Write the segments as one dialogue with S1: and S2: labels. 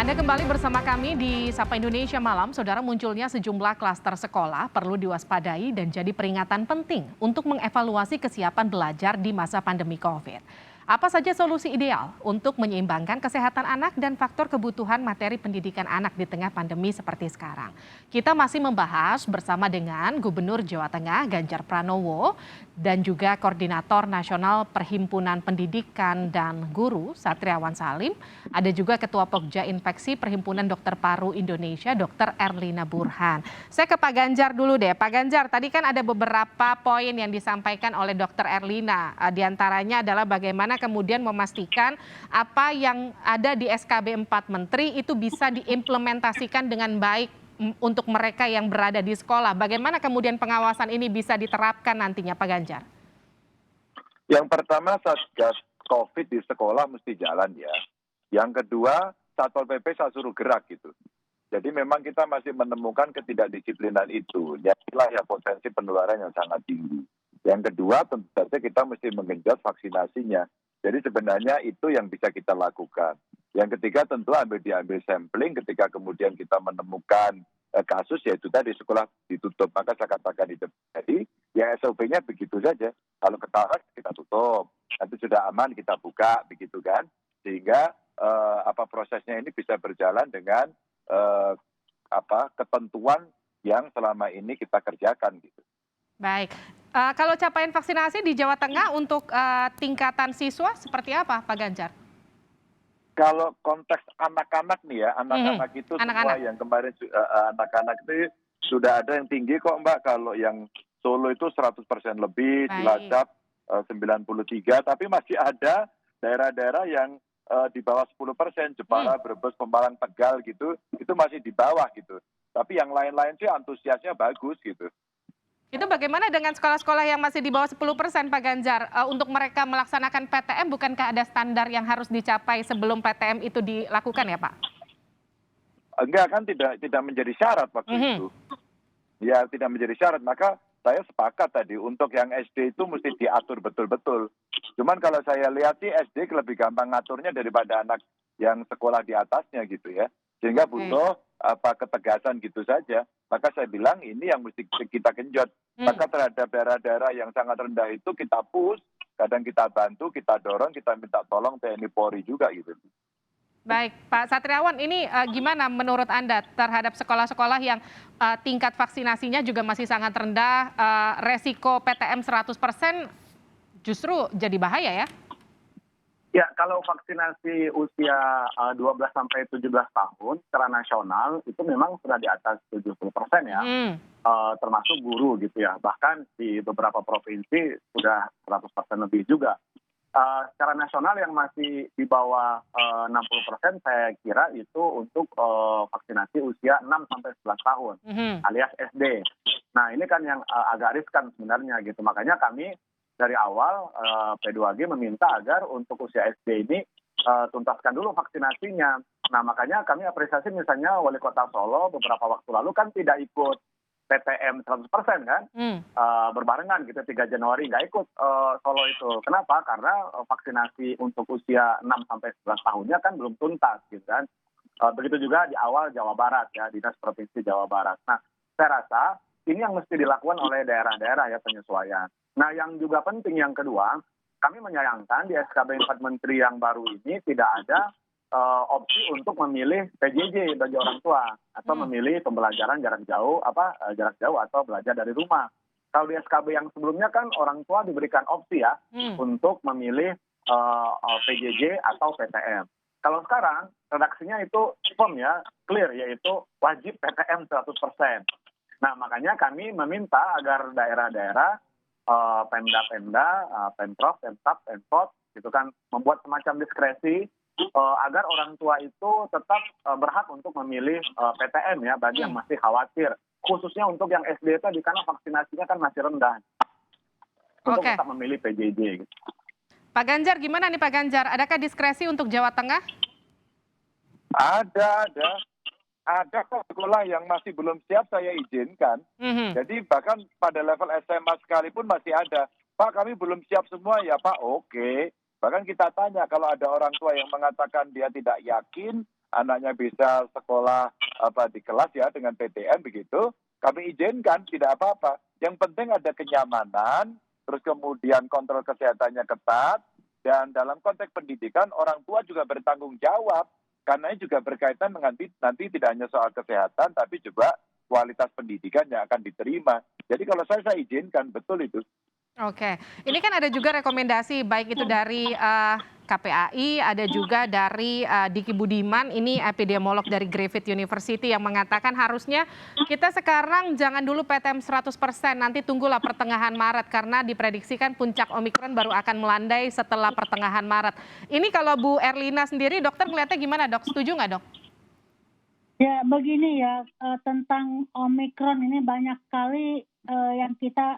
S1: Anda kembali bersama kami di Sapa Indonesia Malam. Saudara, munculnya sejumlah klaster sekolah perlu diwaspadai dan jadi peringatan penting untuk mengevaluasi kesiapan belajar di masa pandemi COVID. Apa saja solusi ideal untuk menyeimbangkan kesehatan anak dan faktor kebutuhan materi pendidikan anak di tengah pandemi seperti sekarang? Kita masih membahas bersama dengan Gubernur Jawa Tengah Ganjar Pranowo dan juga Koordinator Nasional Perhimpunan Pendidikan dan Guru Satriawan Salim. Ada juga Ketua Pokja Infeksi Perhimpunan Dokter Paru Indonesia, Dr. Erlina Burhan. Saya ke Pak Ganjar dulu deh. Pak Ganjar, tadi kan ada beberapa poin yang disampaikan oleh Dr. Erlina. Di antaranya adalah bagaimana kemudian memastikan apa yang ada di SKB 4 Menteri itu bisa diimplementasikan dengan baik untuk mereka yang berada di sekolah. Bagaimana kemudian pengawasan ini bisa diterapkan nantinya, Pak Ganjar?
S2: Yang pertama, Satgas COVID di sekolah mesti jalan ya. Yang kedua, Satpol PP saya suruh gerak gitu. Jadi memang kita masih menemukan ketidakdisiplinan itu. Inilah ya potensi penularan yang sangat tinggi. Yang kedua, tentu saja kita mesti menggenjot vaksinasinya. Jadi sebenarnya itu yang bisa kita lakukan. Yang ketiga tentu diambil sampling ketika kemudian kita menemukan kasus, yaitu tadi sekolah ditutup. Maka saya katakan itu tadi, ya SOP-nya begitu saja. Kalau ketahuan kita tutup, nanti sudah aman kita buka, begitu kan. Sehingga prosesnya ini bisa berjalan dengan ketentuan yang selama ini kita kerjakan gitu.
S1: Baik, kalau capaian vaksinasi di Jawa Tengah untuk tingkatan siswa seperti apa, Pak Ganjar?
S2: Kalau konteks anak-anak nih ya, anak-anak itu
S1: Anak-anak.
S2: semua yang kemarin anak-anak itu sudah ada yang tinggi kok Mbak. Kalau yang Solo itu 100% lebih, Cilacap 93, tapi masih ada daerah-daerah yang di bawah 10%, Jepara, Brebes, Pemalang, Tegal gitu, itu masih di bawah gitu. Tapi yang lain-lain sih antusiasnya bagus gitu.
S1: Itu bagaimana dengan sekolah-sekolah yang masih di bawah 10%, Pak Ganjar? Untuk mereka melaksanakan PTM, bukankah ada standar yang harus dicapai sebelum PTM itu dilakukan ya, Pak?
S2: Enggak kan, tidak menjadi syarat waktu itu. Ya, tidak menjadi syarat. Maka saya sepakat tadi, untuk yang SD itu mesti diatur betul-betul. Cuman kalau saya lihat sih SD lebih gampang ngaturnya daripada anak yang sekolah di atasnya gitu ya. Sehingga butuh ketegasan gitu saja. Maka saya bilang ini yang mesti kita genjot. Maka terhadap daerah-daerah yang sangat rendah itu kita push, kadang kita bantu, kita dorong, kita minta tolong TNI Polri juga gitu.
S1: Baik, Pak Satriawan, ini gimana menurut Anda terhadap sekolah-sekolah yang tingkat vaksinasinya juga masih sangat rendah, resiko PTM 100% justru jadi bahaya ya?
S3: Ya, kalau vaksinasi usia 12 sampai 17 tahun secara nasional itu memang sudah di atas 70% ya, termasuk guru gitu ya. Bahkan di beberapa provinsi sudah 100% lebih juga. Secara nasional yang masih di bawah 60% saya kira itu untuk vaksinasi usia 6 sampai 11 tahun alias SD. Nah, ini kan yang agak riskan sebenarnya gitu. Makanya kami dari awal P2G meminta agar untuk usia SD ini tuntaskan dulu vaksinasinya. Nah, makanya kami apresiasi misalnya Wali Kota Solo beberapa waktu lalu kan tidak ikut PTM 100% kan, berbarengan gitu 3 Januari nggak ikut Solo itu. Kenapa? Karena vaksinasi untuk usia 6 sampai 11 tahunnya kan belum tuntas gitu kan. Begitu juga di awal Jawa Barat ya, Dinas Provinsi Jawa Barat. Nah, saya rasa ini yang mesti dilakukan oleh daerah-daerah ya, penyesuaian. Nah, yang juga penting yang kedua, kami menyayangkan di SKB 4 Menteri yang baru ini tidak ada opsi untuk memilih PJJ bagi orang tua atau memilih pembelajaran jarak jauh atau belajar dari rumah. Kalau di SKB yang sebelumnya kan orang tua diberikan opsi ya untuk memilih PJJ atau PTM. Kalau sekarang redaksinya itu firm ya, clear, yaitu wajib PTM 100%. Nah, makanya kami meminta agar daerah-daerah, Pemda-Pemda, Pemprov, Pemkab, Pemkot, gitu kan, membuat semacam diskresi agar orang tua itu tetap berhak untuk memilih PTM ya bagi yang masih khawatir, khususnya untuk yang SD tadi karena vaksinasinya kan masih rendah, untuk tetap memilih PJJ.
S1: Pak Ganjar, gimana nih Pak Ganjar? Adakah diskresi untuk Jawa Tengah?
S2: Ada kok sekolah yang masih belum siap saya izinkan. Jadi bahkan pada level SMA sekalipun masih ada. Pak, kami belum siap semua ya Pak. Oke. Bahkan kita tanya kalau ada orang tua yang mengatakan dia tidak yakin anaknya bisa sekolah di kelas ya dengan PTM begitu, kami izinkan tidak apa-apa. Yang penting ada kenyamanan, terus kemudian kontrol kesehatannya ketat, dan dalam konteks pendidikan orang tua juga bertanggung jawab karena ini juga berkaitan dengan nanti tidak hanya soal kesehatan tapi juga kualitas pendidikan yang akan diterima. Jadi kalau saya izinkan, betul itu.
S1: Oke, ini kan ada juga rekomendasi baik itu dari KPAI, ada juga dari Diki Budiman, ini epidemiolog dari Griffith University yang mengatakan harusnya kita sekarang jangan dulu PTM 100%, nanti tunggulah pertengahan Maret karena diprediksikan puncak Omikron baru akan melandai setelah pertengahan Maret. Ini kalau Bu Erlina sendiri, dokter melihatnya gimana dok? Setuju nggak dok?
S4: Ya begini ya, tentang Omikron ini banyak sekali yang kita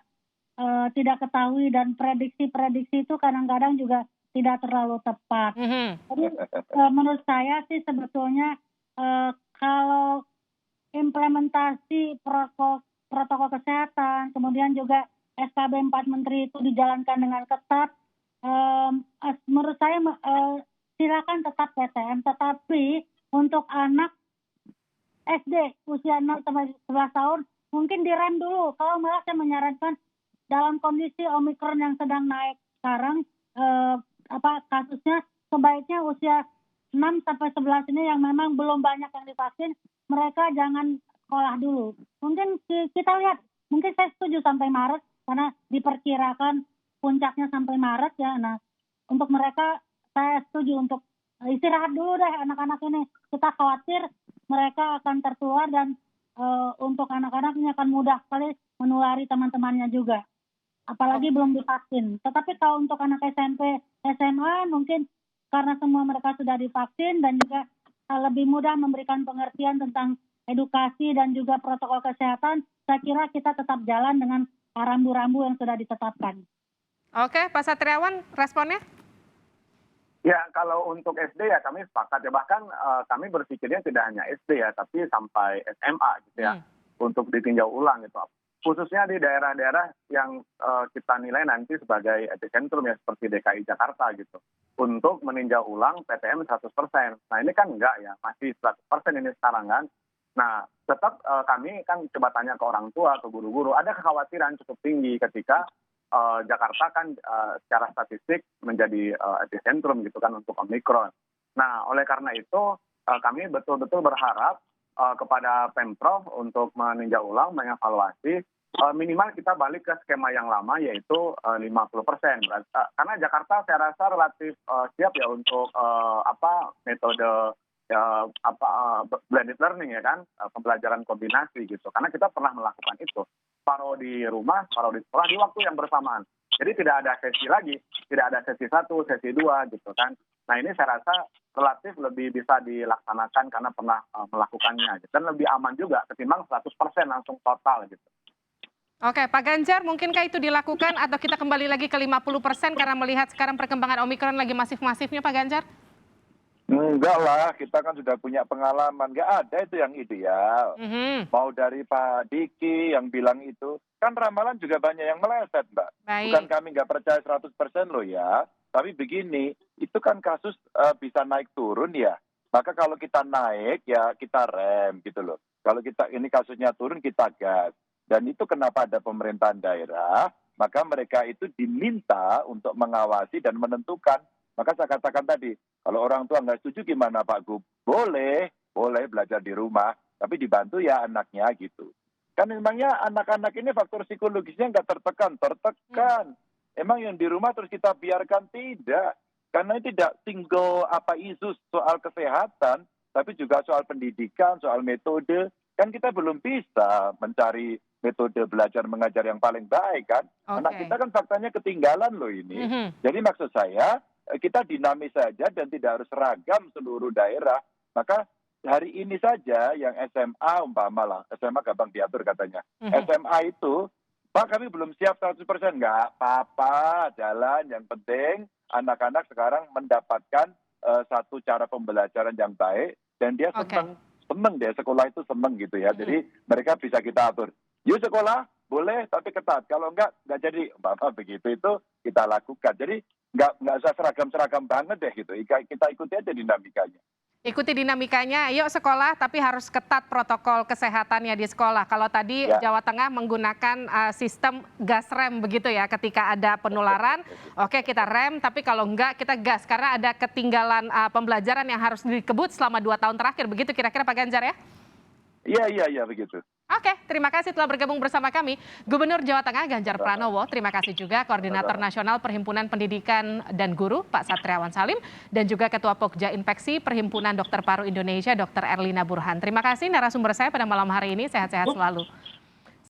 S4: tidak ketahui dan prediksi-prediksi itu kadang-kadang juga tidak terlalu tepat. Jadi menurut saya sih sebetulnya kalau implementasi protokol kesehatan, kemudian juga SKB 4 Menteri itu dijalankan dengan ketat, menurut saya silakan tetap PTM, tetapi untuk anak SD usia 0 sampai 11 tahun mungkin direm dulu. Kalau malah saya menyarankan dalam kondisi Omikron yang sedang naik sekarang, kasusnya sebaiknya usia 6 sampai 11 ini yang memang belum banyak yang divaksin, mereka jangan sekolah dulu. Mungkin kita lihat, mungkin saya setuju sampai Maret karena diperkirakan puncaknya sampai Maret ya. Nah, untuk mereka saya setuju untuk istirahat dulu deh anak-anak ini. Kita khawatir mereka akan tertular dan untuk anak-anak ini akan mudah sekali menulari teman-temannya juga. Apalagi belum divaksin. Tetapi kalau untuk anak SMP, SMA mungkin karena semua mereka sudah divaksin dan juga lebih mudah memberikan pengertian tentang edukasi dan juga protokol kesehatan, saya kira kita tetap jalan dengan rambu-rambu yang sudah ditetapkan. Oke, Pak Satriawan, responnya?
S3: Ya, kalau untuk SD ya kami sepakat ya. Bahkan kami berpikirnya tidak hanya SD ya, tapi sampai SMA gitu ya, untuk ditinjau ulang gitu. Khususnya di daerah-daerah yang kita nilai nanti sebagai epicentrum ya, seperti DKI Jakarta gitu, untuk meninjau ulang PTM 100%. Nah ini kan enggak ya, masih 100% ini sekarang kan. Nah tetap kami kan coba tanya ke orang tua, ke guru-guru, ada kekhawatiran cukup tinggi ketika Jakarta kan secara statistik menjadi epicentrum gitu kan untuk Omikron. Nah oleh karena itu kami betul-betul berharap kepada Pemprov untuk meninjau ulang, mengevaluasi, minimal kita balik ke skema yang lama yaitu 50%. Karena Jakarta saya rasa relatif siap ya untuk metode blended learning ya kan, pembelajaran kombinasi gitu. Karena kita pernah melakukan itu, paruh di rumah, paruh di sekolah di waktu yang bersamaan. Jadi tidak ada sesi lagi, tidak ada sesi 1, sesi 2 gitu kan. Nah ini saya rasa relatif lebih bisa dilaksanakan karena pernah melakukannya gitu. Dan lebih aman juga ketimbang 100% langsung total gitu.
S1: Oke, Pak Ganjar, mungkinkah itu dilakukan atau kita kembali lagi ke 50% karena melihat sekarang perkembangan Omikron lagi masif-masifnya, Pak Ganjar?
S2: Enggak lah, kita kan sudah punya pengalaman. Enggak ada itu yang ideal. Mau dari Pak Diki yang bilang itu, kan ramalan juga banyak yang meleset, Mbak.
S1: Baik.
S2: Bukan kami nggak percaya 100% loh ya. Tapi begini, itu kan kasus bisa naik turun ya. Maka kalau kita naik ya kita rem gitu loh. Kalau kita ini kasusnya turun kita gas. Dan itu kenapa ada pemerintahan daerah, maka mereka itu diminta untuk mengawasi dan menentukan. Maka saya katakan tadi, kalau orang tua nggak setuju gimana Pak Gub? Boleh belajar di rumah, tapi dibantu ya anaknya gitu. Kan memangnya anak-anak ini faktor psikologisnya nggak tertekan. Emang yang di rumah terus kita biarkan? Tidak. Karena ini tidak single isu soal kesehatan, tapi juga soal pendidikan, soal metode. Kan kita belum bisa mencari metode belajar mengajar yang paling baik kan. Anak kita kan faktanya ketinggalan loh ini. Jadi maksud saya kita dinamis saja dan tidak harus seragam seluruh daerah. Maka hari ini saja yang SMA umpamalah, SMA gampang diatur katanya. SMA itu, Pak kami belum siap 100%. Enggak apa-apa, jalan. Yang penting anak-anak sekarang mendapatkan satu cara pembelajaran yang baik dan dia seneng deh sekolah itu seneng gitu ya. Jadi mereka bisa kita atur. Yuk sekolah boleh tapi ketat. Kalau enggak jadi Bapak begitu itu kita lakukan. Jadi enggak usah seragam-seragam banget deh gitu. Kita ikuti aja dinamikanya.
S1: Ikuti dinamikanya, yuk sekolah tapi harus ketat protokol kesehatannya di sekolah. Kalau tadi Jawa Tengah menggunakan sistem gas rem begitu ya, ketika ada penularan, oke kita rem, tapi kalau enggak kita gas. Karena ada ketinggalan pembelajaran yang harus dikebut selama 2 tahun terakhir, begitu kira-kira Pak Ganjar ya?
S2: Iya, begitu.
S1: Oke, terima kasih telah bergabung bersama kami. Gubernur Jawa Tengah Ganjar Pranowo, terima kasih juga Koordinator Nasional Perhimpunan Pendidikan dan Guru Pak Satriawan Salim, dan juga Ketua Pokja Infeksi Perhimpunan Dokter Paru Indonesia Dr. Erlina Burhan. Terima kasih narasumber saya pada malam hari ini, sehat-sehat selalu.